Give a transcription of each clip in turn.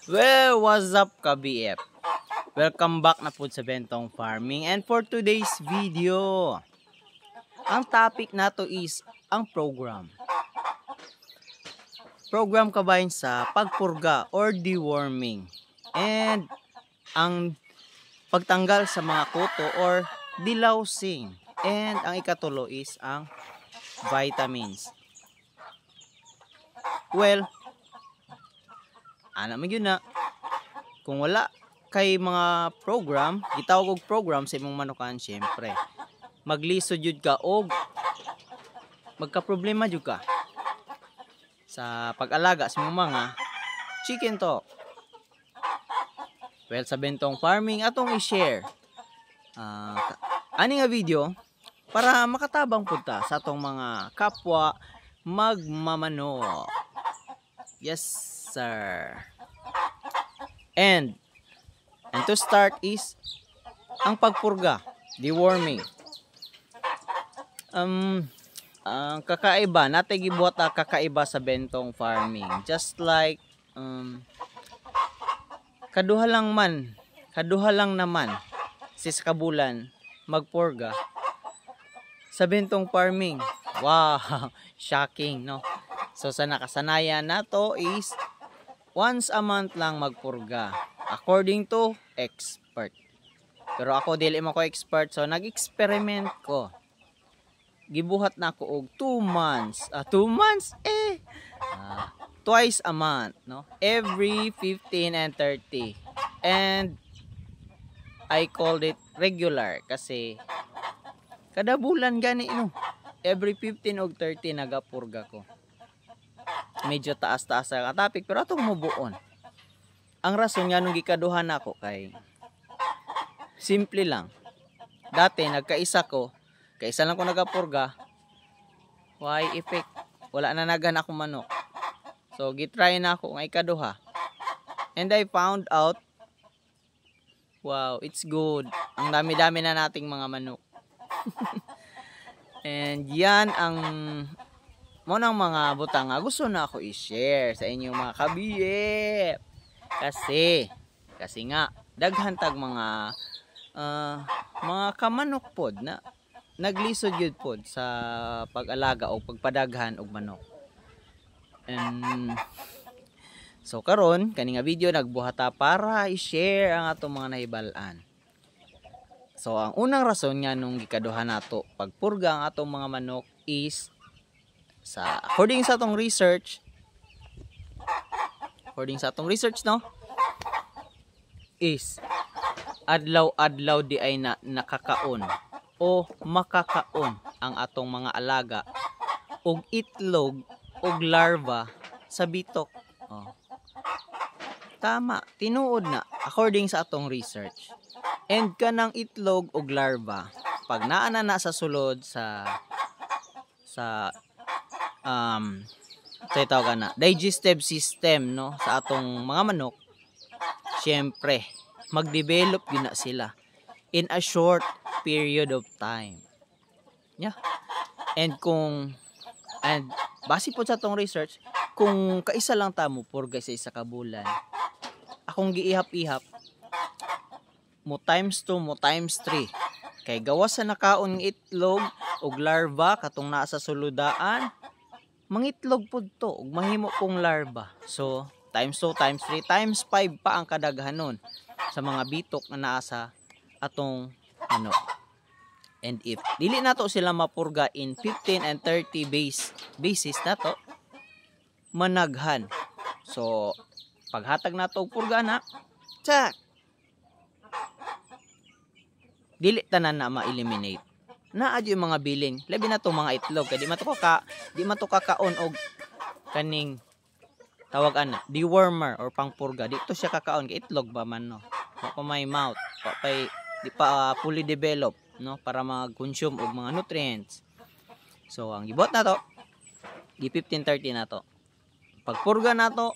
Well, what's up ka BF? Welcome back na po sa Bentong Farming, and for today's video, ang topic nato is ang program. Program kabayan sa pagpurga or deworming, and ang pagtanggal sa mga kuto or delousing, and ang ikatulo is ang vitamins. Well, ana man yun na, kung wala kay mga program, gitawag og program sa imong manukan, syempre maglisod jud ka og magka-problema jud ka sa pag-alaga sa imong mga chicken to. Well, sa Bentong Farming atong i-share ani nga video para makatabang pud ta sa atong mga kapwa magmamano. Yes sir. And to start is ang pagpurga, deworming. Ang kakaiba, natay gibuhat kakaiba sa Bentong Farming. Just like kaduha lang naman sis kabulan magpurga sa Bentong Farming. Wow, shocking, no? So sa nakasanayan nato is once a month lang magpurga according to expert. Pero ako dili mo ko expert, so nag-experiment ko. Gibuhat na ako og 2 months. 2 months twice a month, no? Every 15 and 30. And I called it regular kasi kada bulan gani, no? Every 15 og 30 nagapurga ko. Medyo taas-taas ang topic pero atong mubuon. Ang rason nga nung gikaduhan ako kay simple lang. Dati kaisa lang ko nagapurga. Why effect? Wala na nagan ako manok. So gitry na ako nga ikaduha. And I found out, wow, it's good. Ang dami-dami na nating mga manok. And yan ang monang mga butang nga gusto na ako i-share sa inyong mga kabiyep. Kasi nga daghan tag mga kamanok pod na naglisod yun pod sa pag-alaga o pagpadaghan og manok. And so karon kani nga video nagbuhata para i-share ang atong mga nahibalaan. So ang unang rason nga nung gikaduhan nato pagpurga ang atong mga manok is according sa atong research, no, is adlaw-adlaw di ay nakakaon o makakaon ang atong mga alaga og itlog og larva sa bitok. Tama, tinuod na according sa atong research. And kanang itlog og larva pag naa na sa sulod sa tawag na digestive system, no, sa atong mga manok, syempre mag-develop yun na sila in a short period of time. Yeah. And base po sa atong research, kung kaisa lang tamo purga sa isa ka bulan, akong giihap-ihap mo times 2 mo times 3 kay gawas sa nakaon ng itlog og larva katong naa sa suludaan, mangitlog pod to ug mahimo kong larva. So times 2 times 3 times 5 pa ang kadaghanon sa mga bitok na naa sa atong ano. And if dili nato sila mapurga in 15 and 30 basis nato managhan. So paghatag nato og purga na, check, dili tanan na ma-eliminate. Naa yung mga biling, labi na to mga itlog kay di man to kakaon og kaning tawagan na dewormer or pangpurga. Dito siya kakaon kay itlog ba man, no? Pa may mouth, di pa fully develop, no, para mag-consume og mga nutrients. So ang gibot na to di 15-30 na to. Pagpurga na to,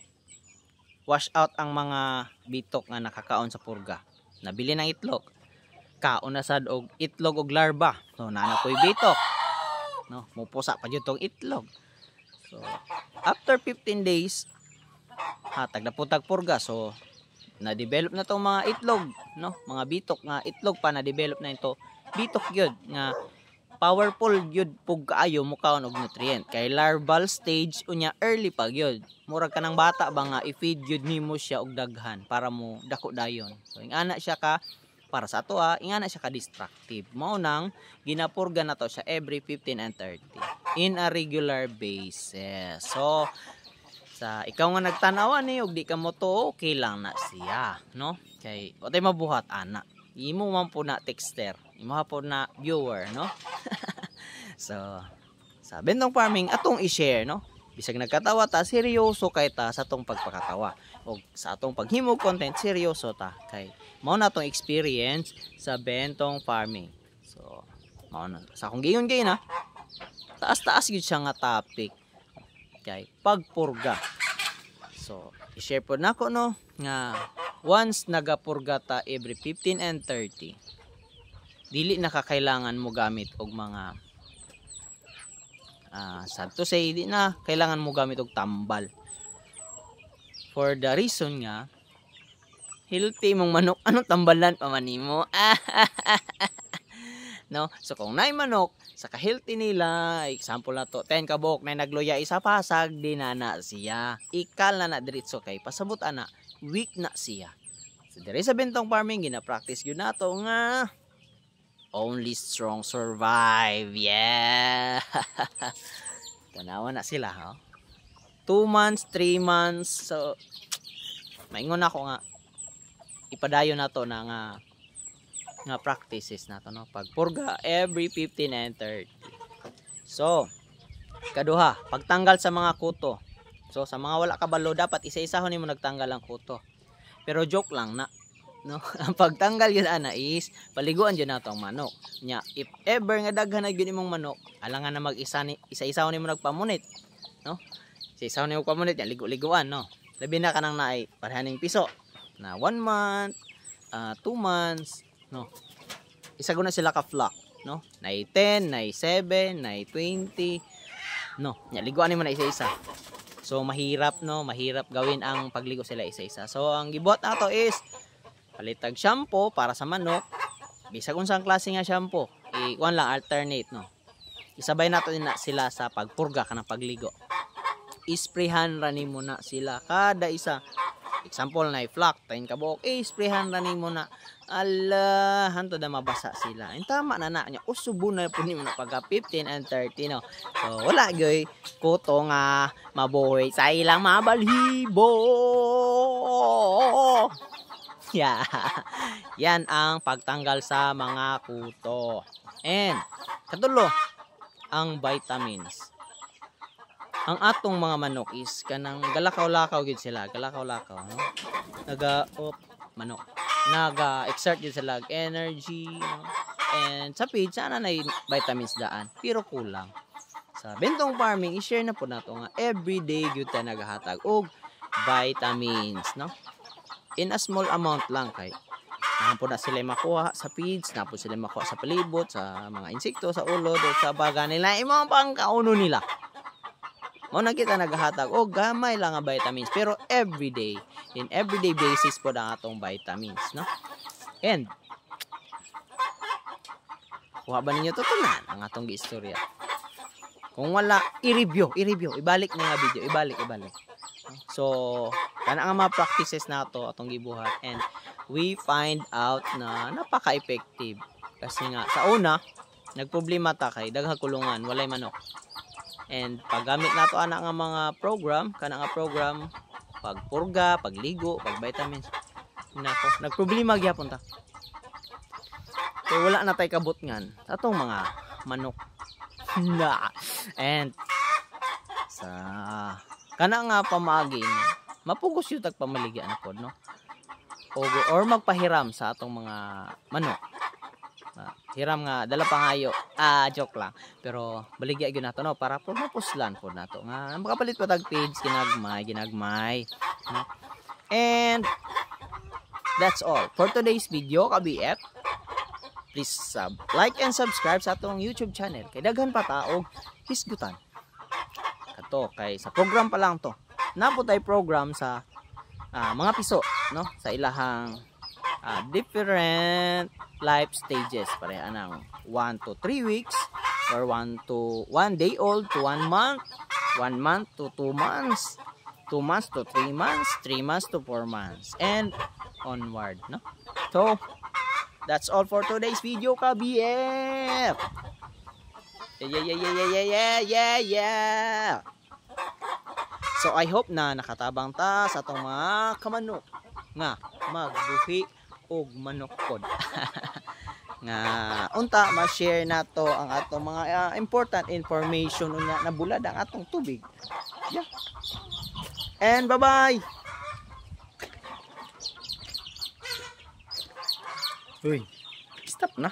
wash out ang mga bitok nga nakakaon sa purga. Nabili ng itlog, kaon na sad og itlog og larva. So naana koy bitok, no, mupusa pa jud tong itlog. So after 15 days hatag na putag purga. So na-develop na tong mga itlog, no? Mga bitok nga itlog pa na-develop na ito. Bitok gyud nga powerful gyud pug kaayo mo kaon og nutrient. Kay larval stage unya early pa gyud. Murag kanang bata ba nga i-feed gyud nimo siya og daghan para mo dako dayon. So ingana siya ka para sa ato ingana siya ka destructive. Mao nang ginapurga na to siya every 15 and 30 in a regular basis. So sa ikaw nga nagtanaw ni og di ka mo to, okay lang na siya, no? Kay watay mabuhat ana. Imo man po na texter, imo po na viewer, no? So sa bentong farming atong i-share, no? Bisag nagkatawa ta, seryoso kay ta sa atong pagpakatawa. O sa atong paghimog content, seryoso ta kay mao na atong experience sa bentong farming. So mao na sa akong giingon kay na taas-taas gyud siya nga topic kay pagpurga. So i-share po nako no nga once nagapurga ta every 15 and 30 dili na kakailangan mo gamit og mga sad to say di na kailangan mo gamit og tambal for the reason nga healthy mong manok. Anong tambalan pa man nimo? No? So kung naay manok sa ka-healthy nila, example na to 10 ka buok na nagluya isa pasag di na siya ikal na diretso kay pasabot ana weak na siya. So diri sa bentong farming gina-practice gyud nato nga only strong survive. Yeah. Tanawa na sila, ha? 2 months, 3 months. So maingon ako nga ipadayon nato na nga practices nato, no? Pagpurga every 15 and 30. So kaduha, pagtanggal sa mga kuto. So sa mga wala kabalo dapat isa-isahon nimo nagtanggal ang kuto. Pero joke lang na, no? Ang pagtanggal yun ana is paliguan yun nato ang manok. Nya if ever nga daghan na gyud imong manok, alangan na isa-isahon nimo nagpamunit, no? Isa-isahon nimo pamunit nya ligo-liguan, no? Labi na kanang naay parehaning piso na 1 month, 2 months, no? Isa guna sila ka flock, no? Nay 10, nay 7, nay 20, no? Nya liguan nimo na isa-isa. So mahirap, no? Mahirap gawin ang pagligo sila isa-isa. So ang gibuhat nato is palitag shampoo para sa manok. Bisag unsang klase nga shampoo, ikuan lang alternate, no? Isabay nato din na sila sa pagpurga kanang pagligo. Isprayhan ra nimo na sila kada isa. Example na flock 10 ka buok, sprayhan ra nimo na. Ala, hanto na mabasa sila. Ang tama na nya usubo na pud nimo na pagka 15 and 30, no. So wala gyoy kuto nga mabuhay sa ilang mabalhibo. Yeah. Yan ang pagtanggal sa mga kuto. And katulo ang vitamins. Ang atong mga manok is kanang galakaw-lakaw gid sila, galakaw-lakaw, no? Manok. Naga-exert gid sila energy, no? And sa feed sana na vitamins daan, pero kulang. Sa bentong farming, i-share na po nato nga everyday gyud ta nagahatag og vitamins, no? In a small amount lang kay po na sila makuha sa feeds, na po sila makuha sa palibot, sa mga insekto, sa ulod, o sa baga nila, imong pangkauno nila. Mo na kita naghahatag o gamay lang nga vitamins pero everyday in everyday basis po ang atong vitamins, no? And kuha ba ninyo tutunan ang atong giistorya? Kung wala, i-review, ibalik na nga video, ibalik. So kana nga mga practices nato atong gibuhat and we find out na napaka-effective kasi nga sa una nagproblema ta kay daghang kulungan, walay manok. And paggamit nato ana nga mga program, kana nga program pagpurga, pagligo, pagvitamins, nako nagproblema gyapon ta. Kay wala na tay kabutngan atong mga manok. Na. And sa kana nga pamagin, mapugos yung tagpamaligyan pod, no? Or magpahiram sa atong mga manok. Hiram nga dala pangayo. Joke lang. Pero baligya gyud nato, no, para po mapuslan po nato nga makapalit pa tag page ginagmay, no? And that's all for today's video, ka-BF. Please like and subscribe sa atong YouTube channel kay daghan pa taog hisgutan. Kato kay sa program pa lang to. naputay program sa mga piso, no, sa ilahang different life stages, pareha ng 1 to 3 weeks, or 1 day old to 1 month, 1 month to 2 months, 2 months to 3 months, 3 months to 4 months, and onward, no? So that's all for today's video, ka-BF. Yeah. So I hope na nakatabang ta sa atong mga kamanok nga magbuhi og manokod. Nga unta ma-share nato ang atong mga important information unya na bulad ang atong tubig. Yeah. And bye-bye. Uy, stop na.